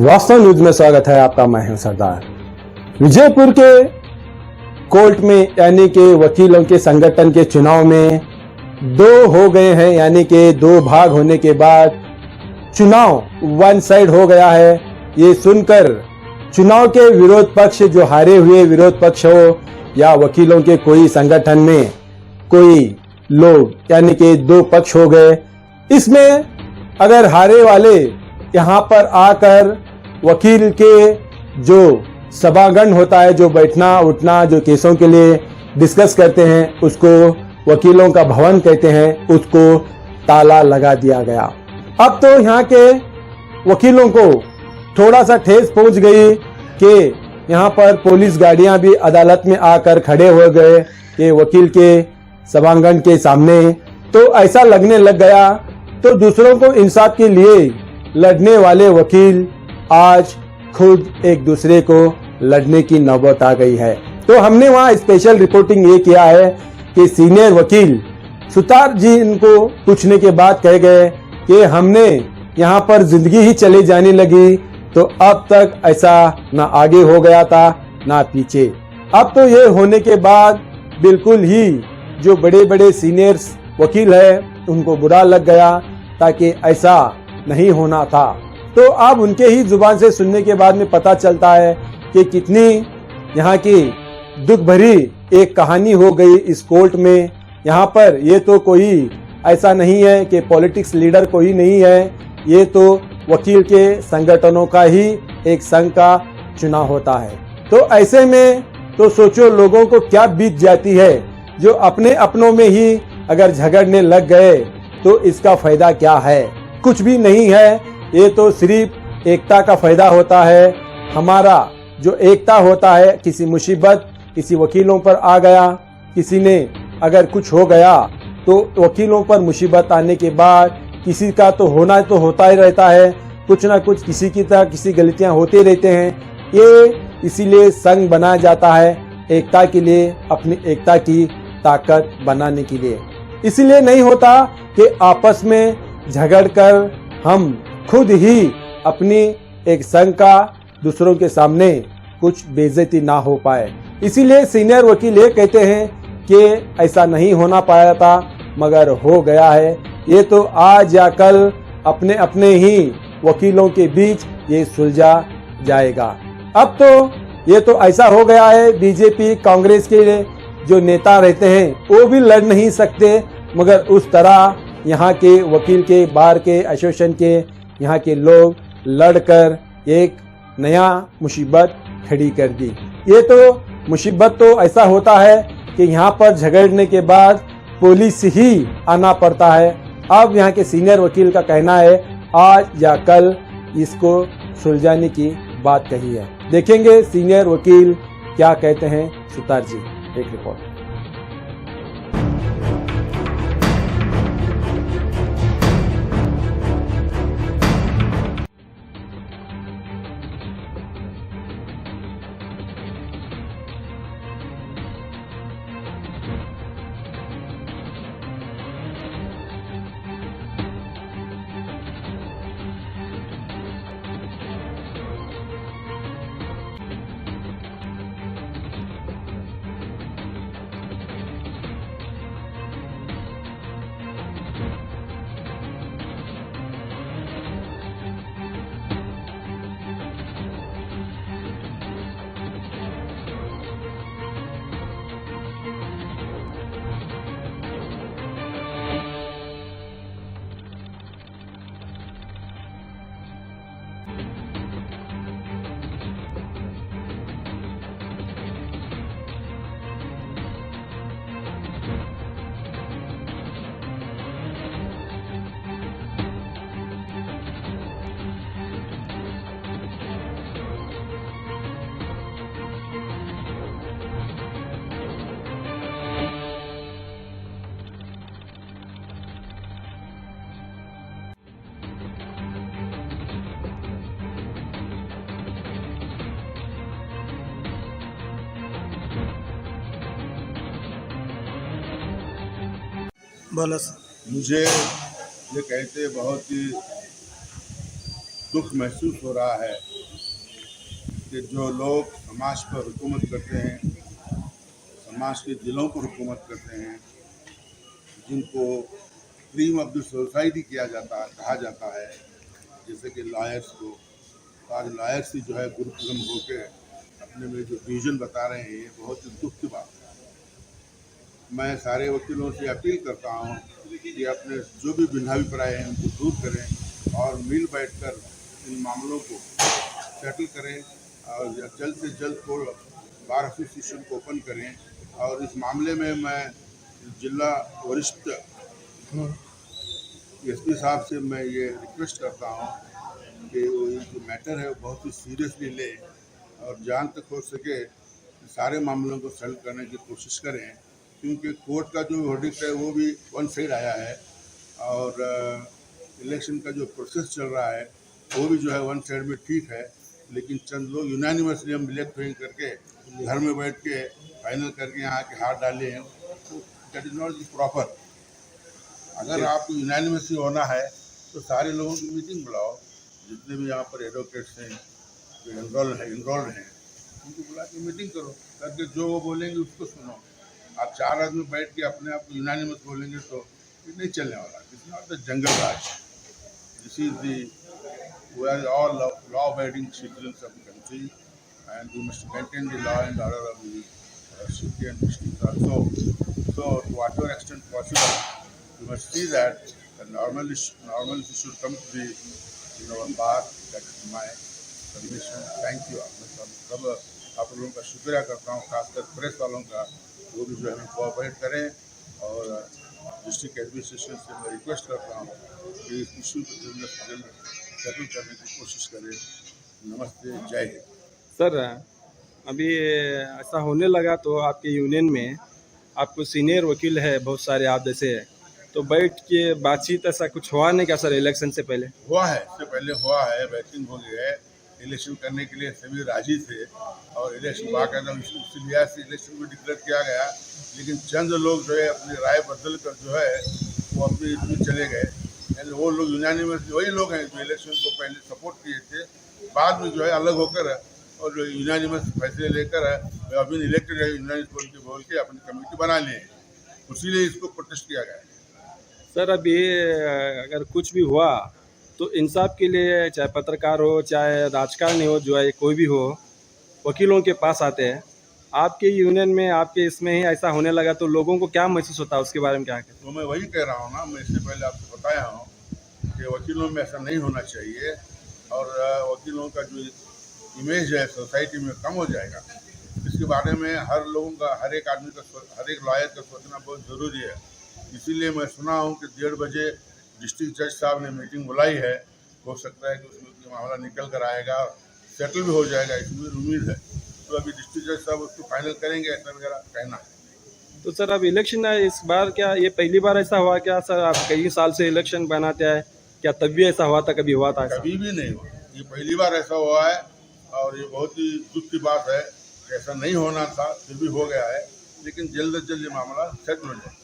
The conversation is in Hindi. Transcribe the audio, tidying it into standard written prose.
वास्तव न्यूज में स्वागत है आपका। मैं हूं सरदार। विजयपुर के कोर्ट में यानी कि वकीलों के संगठन के चुनाव में दो हो गए हैं, यानी कि दो भाग होने के बाद चुनाव वन साइड हो गया है। ये सुनकर चुनाव के विरोध पक्ष, जो हारे हुए विरोध पक्ष हो या वकीलों के कोई संगठन में कोई लोग, यानी कि दो पक्ष हो गए। इसमें अगर हारे वाले यहाँ पर आकर वकील के जो सभागण होता है, जो बैठना उठना, जो केसों के लिए डिस्कस करते हैं, उसको वकीलों का भवन कहते हैं, उसको ताला लगा दिया गया। अब तो यहाँ के वकीलों को थोड़ा सा ठेस पहुंच गई कि यहाँ पर पुलिस गाड़ियां भी अदालत में आकर खड़े हो गए कि वकील के सभागण के सामने। तो ऐसा लगने लग गया, तो दूसरों को इंसाफ के लिए लड़ने वाले वकील आज खुद एक दूसरे को लड़ने की नौबत आ गई है। तो हमने वहां स्पेशल रिपोर्टिंग ये किया है कि सीनियर वकील सुतार जी इनको पूछने के बाद कह गए कि हमने यहाँ पर जिंदगी ही चले जाने लगी, तो अब तक ऐसा ना आगे हो गया था ना पीछे। अब तो ये होने के बाद बिल्कुल ही जो बड़े बड़े सीनियर्स वकील है उनको बुरा लग गया, ताकि ऐसा नहीं होना था। तो अब उनके ही जुबान से सुनने के बाद में पता चलता है कि कितनी यहाँ की दुख भरी एक कहानी हो गई इस कोर्ट में। यहाँ पर ये तो कोई ऐसा नहीं है कि पॉलिटिक्स लीडर कोई नहीं है, ये तो वकील के संगठनों का ही एक संघ का चुनाव होता है। तो ऐसे में तो सोचो लोगों को क्या बीत जाती है, जो अपने अपनों में ही अगर झगड़ने लग गए तो इसका फायदा क्या है? कुछ भी नहीं है। ये तो सिर्फ एकता का फायदा होता है। हमारा जो एकता होता है, किसी मुसीबत किसी वकीलों पर आ गया, किसी ने अगर कुछ हो गया, तो वकीलों पर मुसीबत आने के बाद किसी का तो होना तो होता ही रहता है, कुछ ना कुछ किसी की तरह किसी गलतियां होते रहते हैं। ये इसीलिए संघ बनाया जाता है, एकता के लिए, अपनी एकता की ताकत बनाने के लिए। इसीलिए नहीं होता कि आपस में झगड़कर हम खुद ही अपनी एक संघ का दूसरों के सामने कुछ बेइज्जती ना हो पाए। इसीलिए सीनियर वकील ये कहते हैं कि ऐसा नहीं होना पाया था, मगर हो गया है। ये तो आज या कल अपने अपने ही वकीलों के बीच ये सुलझा जाएगा। अब तो ये तो ऐसा हो गया है, बीजेपी कांग्रेस के जो नेता रहते हैं वो भी लड़ नहीं सकते, मगर उस तरह यहाँ के वकील के, बार के, एसोसिएशन के यहाँ के लोग लड़कर एक नया मुसीबत खड़ी कर दी। ये तो मुसीबत तो ऐसा होता है कि यहाँ पर झगड़ने के बाद पुलिस ही आना पड़ता है। अब यहाँ के सीनियर वकील का कहना है आज या कल इसको सुलझाने की बात कही है। देखेंगे सीनियर वकील क्या कहते हैं। सुतार जी, एक रिपोर्ट। बोला मुझे ये कहते बहुत ही दुख महसूस हो रहा है कि जो लोग समाज पर हुकूमत करते हैं, समाज के दिलों पर हुकूमत करते हैं, जिनको क्रीम ऑफ द सोसाइटी कहा जाता है, जैसे कि लॉयर्स को, आज लॉयर्स ही जो है गुरुकुलम होकर अपने में जो विजन बता रहे हैं, ये बहुत ही दुख की बात है। मैं सारे वकीलों से अपील करता हूँ कि अपने जो भी भिन्नाभिप्राय हैं उनको दूर करें और मिल बैठकर इन मामलों को सेटल करें और जल्द से जल्द कोर्ट बार एसोसिएशन को ओपन करें। और इस मामले में मैं जिला वरिष्ठ एसपी साहब से मैं ये रिक्वेस्ट करता हूँ कि वो ये जो मैटर है वो बहुत ही सीरियसली ले और जहाँ तक हो सके सारे मामलों को सेटल करने की कोशिश करें, क्योंकि कोर्ट का जो वर्डिक्ट है वो भी वन साइड आया है और इलेक्शन का जो प्रोसेस चल रहा है वो भी जो है वन साइड में ठीक है, लेकिन चंद लोग यूनानिमसली हम इलेक्ट करके घर में बैठ के फाइनल करके यहाँ के हाथ डाले हैं, तो दैट इज़ नॉट प्रॉपर। अगर आपको यूनानिमसली होना है तो सारे लोगों की मीटिंग बुलाओ, जितने भी यहाँ पर एडवोकेट्स हैं जो इनरोल्ड हैं उनको बुला के मीटिंग करो, करके जो वो बोलेंगे उसको सुनो। आप 4 आदमी बैठ के अपने आप को यूनानिमस बोलेंगे तो ये नहीं चलने वाला। This not the jungle raj, this is the we are all law abiding citizens of the country and we must maintain the law and order of the city and district also. So to whatever extent possible, you must see that the normalcy should come to the bar. That is my permission. Thank you. सब आप लोगों का शुक्रिया करता हूँ, खासकर प्रेस वालों का, वो भी जो है कोऑपरेट करें। और डिस्ट्रिक्ट एडमिनिस्ट्रेशन से मैं रिक्वेस्ट करता हूँ कि इस इशू को जल्द से जल्द सेटल करने की कोशिश करें। नमस्ते, जय हिंद। सर, अभी ऐसा होने लगा तो आपके यूनियन में आपको सीनियर वकील है बहुत सारे आप जैसे, तो बैठ के बातचीत ऐसा कुछ हुआ नहीं क्या सर? इलेक्शन से पहले हुआ है, इससे पहले हुआ है, बैटिंग हो गई है। इलेक्शन करने के लिए सभी राजी थे और इलेक्शन बाकायदा उसी लिहाज से इलेक्शन भी डिक्लेयर किया गया, लेकिन चंद लोग जो है अपनी राय बदल कर जो है वो अपनी इसमें चले गए। यानी वो लोग यूनानिमस वही लोग हैं जो इलेक्शन को पहले सपोर्ट किए थे, बाद में जो है अलग होकर और यूनानिमस फैसले लेकर अभी इलेक्टेड है यूनानिमस बोल के अपनी कमेटी बना लिए, इसीलिए इसको प्रोटेस्ट किया गया है। सर, अभी अगर कुछ भी हुआ तो इंसाफ के लिए चाहे पत्रकार हो चाहे राजकारणी हो, जो है कोई भी हो, वकीलों के पास आते हैं। आपके यूनियन में आपके इसमें ही ऐसा होने लगा तो लोगों को क्या महसूस होता है, उसके बारे में क्या कहते हैं? तो मैं वही कह रहा हूँ ना, मैं इससे पहले आपको बताया हूँ कि वकीलों में ऐसा नहीं होना चाहिए और वकीलों का जो इमेज है सोसाइटी में कम हो जाएगा। इसके बारे में हर एक आदमी का, हर एक लॉयर का सोचना बहुत ज़रूरी है। इसीलिए मैं सुना हूँ कि 1:30 बजे डिस्ट्रिक्ट जज साहब ने मीटिंग बुलाई है। हो सकता है कि उसमें मामला निकल कर आएगा, सेटल भी हो जाएगा, इसमें उम्मीद है। तो अभी डिस्ट्रिक्ट जज साहब उसको फाइनल करेंगे, ऐसा मेरा कहना है। तो सर, अब इलेक्शन है इस बार, क्या ये पहली बार ऐसा हुआ क्या सर? आप कई साल से इलेक्शन बनाते हैं, क्या तब भी ऐसा हुआ था? कभी हुआ था? कभी भी नहीं हुआ, ये पहली बार ऐसा हुआ है और ये बहुत ही दुख की बात है। ऐसा नहीं होना था, फिर भी हो गया है, लेकिन जल्द से जल्द ये मामला सेटल हो जाए।